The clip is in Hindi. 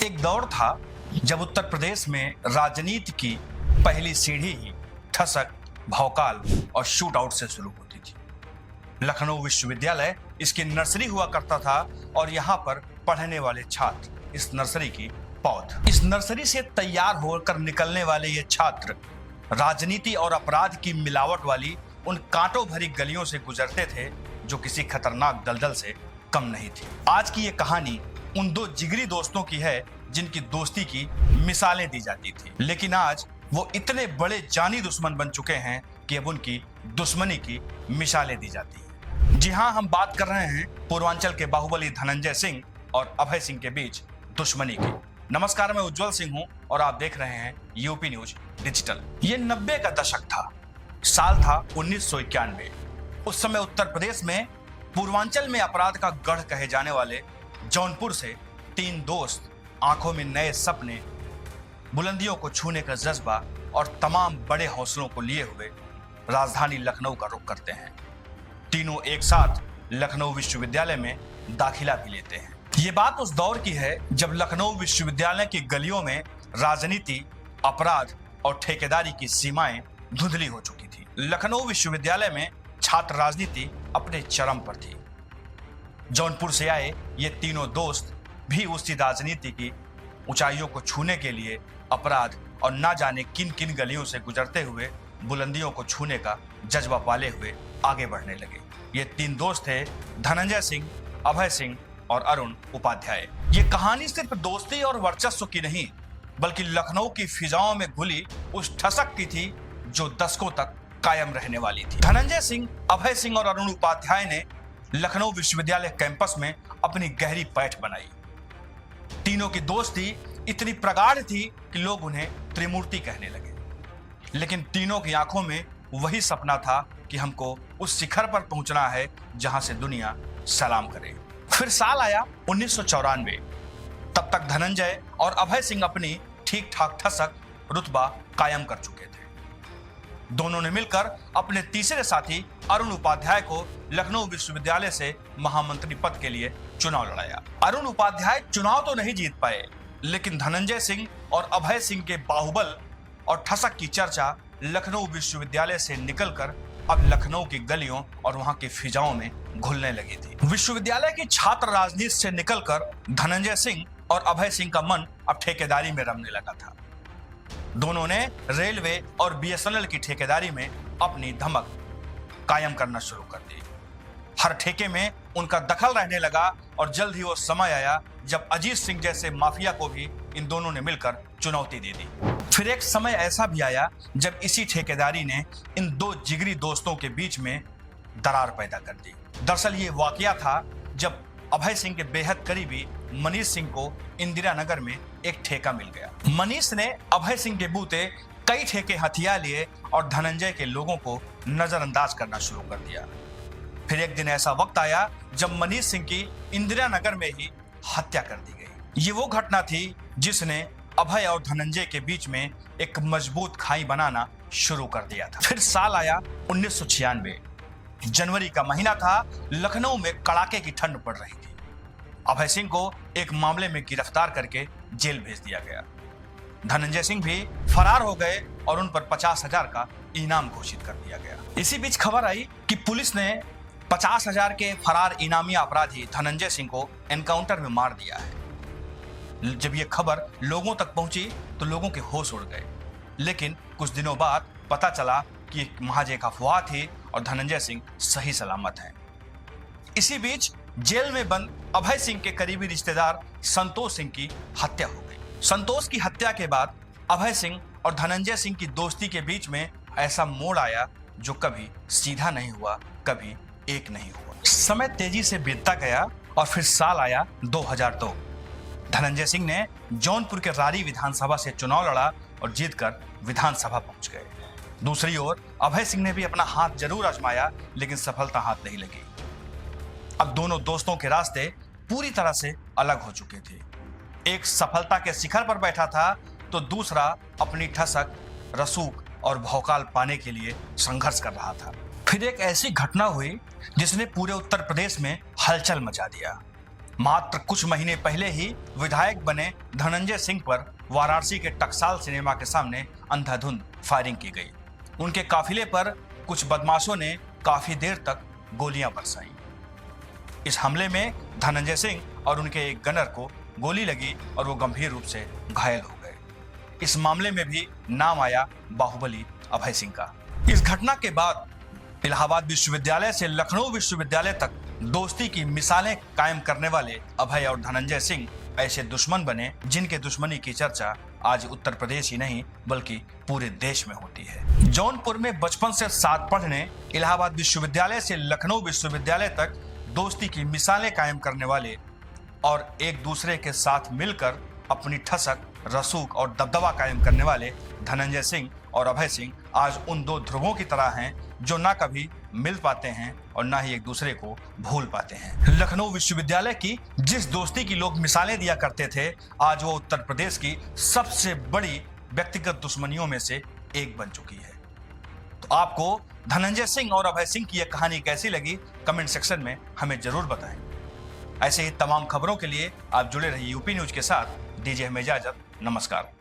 एक दौर था जब उत्तर प्रदेश में राजनीति की पहली सीढ़ी ही ठसक, भौकाल और शूट आउट से शुरू होती थी। लखनऊ विश्वविद्यालय इसकी नर्सरी हुआ करता था और यहाँ पर पढ़ने वाले छात्र इस नर्सरी की पौध। इस नर्सरी से तैयार होकर निकलने वाले ये छात्र राजनीति और अपराध की मिलावट वाली उन कांटों भरी गलियों से गुजरते थे जो किसी खतरनाक दलदल से कम नहीं थी। आज की ये कहानी उन दो जिगरी दोस्तों की है जिनकी दोस्ती की मिसालें दी जाती थी, लेकिन आज वो इतने बड़े जानी दुश्मन बन चुके हैं कि अब उनकी दुश्मनी की मिसालें दी जाती हैं। जी हाँ, हम बात कर रहे हैं पूर्वांचल के बाहुबली धनंजय सिंह और अभय सिंह के बीच दुश्मनी की। नमस्कार, मैं उज्जवल सिंह हूं और आप देख रहे हैं यूपी न्यूज डिजिटल। ये 90 का दशक था, साल था 1991। उस समय उत्तर प्रदेश में पूर्वांचल में अपराध का गढ़ कहे जाने वाले जौनपुर से तीन दोस्त आंखों में नए सपने, बुलंदियों को छूने का जज्बा और तमाम बड़े हौसलों को लिए हुए राजधानी लखनऊ का रुख करते हैं। तीनों एक साथ लखनऊ विश्वविद्यालय में दाखिला भी लेते हैं। ये बात उस दौर की है जब लखनऊ विश्वविद्यालय की गलियों में राजनीति, अपराध और ठेकेदारी की सीमाएं धुंधली हो चुकी थी। लखनऊ विश्वविद्यालय में छात्र राजनीति अपने चरम पर थी। जौनपुर से आए ये तीनों दोस्त भी उसी राजनीति की ऊंचाइयों को छूने के लिए अपराध और ना जाने किन किन गलियों से गुजरते हुए बुलंदियों को छूने का जज्बा पाले हुए आगे बढ़ने लगे। ये तीन दोस्त थे धनंजय सिंह, अभय सिंह और अरुण उपाध्याय। ये कहानी सिर्फ दोस्ती और वर्चस्व की नहीं, बल्कि लखनऊ की फिजाओं में घुली उस ठसक की थी जो दशकों तक कायम रहने वाली थी। धनंजय सिंह, अभय सिंह और अरुण उपाध्याय ने लखनऊ विश्वविद्यालय कैंपस में अपनी गहरी पैठ बनाई। तीनों की दोस्ती इतनी प्रगाढ़ थी कि लोग उन्हें त्रिमूर्ति कहने लगे। लेकिन तीनों की आंखों में वही सपना था कि हमको उस शिखर पर पहुंचना है जहां से दुनिया सलाम करे। फिर साल आया 1994। तब तक धनंजय और अभय सिंह अपनी ठीक ठाक ठसक, रुतबा कायम कर चुके थे। दोनों ने मिलकर अपने तीसरे साथी अरुण उपाध्याय को लखनऊ विश्वविद्यालय से महामंत्री पद के लिए चुनाव लड़ाया। अरुण उपाध्याय चुनाव तो नहीं जीत पाए, लेकिन धनंजय सिंह और अभय सिंह के बाहुबल और ठसक की चर्चा लखनऊ विश्वविद्यालय से निकलकर अब लखनऊ की गलियों और वहां की फिजाओं में घुलने लगी थी। विश्वविद्यालय की छात्र राजनीति से निकलकर धनंजय सिंह और अभय सिंह का मन अब ठेकेदारी में रमने लगा था। दोनों ने रेलवे और बीएसएनएल की ठेकेदारी में अपनी धमक कायम करना शुरू कर दी। हर ठेके में उनका दखल रहने लगा और जल्द ही वो समय आया जब अजीत सिंह जैसे माफिया को भी इन दोनों ने मिलकर चुनौती दे दी। फिर एक समय ऐसा भी आया जब इसी ठेकेदारी ने इन दो जिगरी दोस्तों के बीच में दरार पैदा कर दी। दरअसल ये वाकया था जब अभय सिंह के बेहद करीबी मनीष सिंह को इंदिरा नगर में एक ठेका मिल गया। मनीष ने अभय सिंह के बूते कई ठेके हथिया लिए और धनंजय के लोगों को नजरअंदाज करना शुरू कर दिया। फिर एक दिन ऐसा वक्त आया जब मनीष सिंह की इंदिरा नगर में ही हत्या कर दी गई। ये वो घटना थी जिसने अभय और धनंजय के बीच में एक मजबूत खाई बनाना शुरू कर दिया था। फिर साल आया 1996। जनवरी का महीना था। लखनऊ में कड़ाके की ठंड पड़ रही थी। अभय सिंह को एक मामले में गिरफ्तार करके जेल भेज दिया गया। धनंजय सिंह भी फरार हो गए और उन पर 50,000 का इनाम घोषित कर दिया गया। इसी बीच खबर आई कि पुलिस ने 50,000 के फरार इनामी अपराधी धनंजय सिंह को एनकाउंटर में मार दिया है। जब यह खबर लोगों तक पहुंची तो लोगों के होश उड़ गए, लेकिन कुछ दिनों बाद पता चला कि महज एक अफवाह थी और धनंजय सिंह सही सलामत हैं। इसी बीच जेल में बंद अभय सिंह के करीबी रिश्तेदार संतोष सिंह की हत्या हो गई। संतोष की हत्या के बाद अभय सिंह और धनंजय सिंह की दोस्ती के बीच में ऐसा मोड़ आया जो कभी सीधा नहीं हुआ, कभी एक नहीं हुआ। समय तेजी से बीतता गया और फिर साल आया 2002। धनंजय सिंह ने जौनपुर के रारी विधानसभा से चुनाव लड़ा और जीतकर विधानसभा पहुंच गए। दूसरी ओर अभय सिंह ने भी अपना हाथ जरूर आजमाया, लेकिन सफलता हाथ नहीं लगी। अब दोनों दोस्तों के रास्ते पूरी तरह से अलग हो चुके थे। एक सफलता के शिखर पर बैठा था तो दूसरा अपनी ठसक, रसूख और भौकाल पाने के लिए संघर्ष कर रहा था। फिर एक ऐसी घटना हुई जिसने पूरे उत्तर प्रदेश में हलचल मचा दिया। मात्र कुछ महीने पहले ही विधायक बने धनंजय सिंह पर वाराणसी के टकसाल सिनेमा के सामने अंधाधुंध फायरिंग की गई। उनके काफिले पर कुछ बदमाशों ने काफी देर तक गोलियां बरसाई। इस हमले में धनंजय सिंह और उनके एक गनर को गोली लगी और वो गंभीर रूप से घायल हो गए। इस मामले में भी नाम आया बाहुबली अभय सिंह का। इस घटना के बाद इलाहाबाद विश्वविद्यालय से लखनऊ विश्वविद्यालय तक दोस्ती की मिसालें कायम करने वाले अभय और धनंजय सिंह ऐसे दुश्मन बने जिनके दुश्मनी की चर्चा आज उत्तर प्रदेश ही नहीं बल्कि पूरे देश में होती है। जौनपुर में बचपन से साथ पढ़ने, इलाहाबाद विश्वविद्यालय से लखनऊ विश्वविद्यालय तक दोस्ती की मिसालें कायम करने वाले और एक दूसरे के साथ मिलकर अपनी ठसक, रसूख और दबदबा कायम करने वाले धनंजय सिंह और अभय सिंह आज उन दो ध्रुवों की तरह हैं जो ना कभी मिल पाते हैं और ना ही एक दूसरे को भूल पाते हैं। लखनऊ विश्वविद्यालय की जिस दोस्ती की लोग मिसालें दिया करते थे, आज वो उत्तर प्रदेश की सबसे बड़ी व्यक्तिगत दुश्मनियों में से एक बन चुकी है। तो आपको धनंजय सिंह और अभय सिंह की यह कहानी कैसी लगी, कमेंट सेक्शन में हमें जरूर बताएं। ऐसे ही तमाम खबरों के लिए आप जुड़े रहिए यूपी न्यूज के साथ। दीजिए हमें इजाजत। नमस्कार।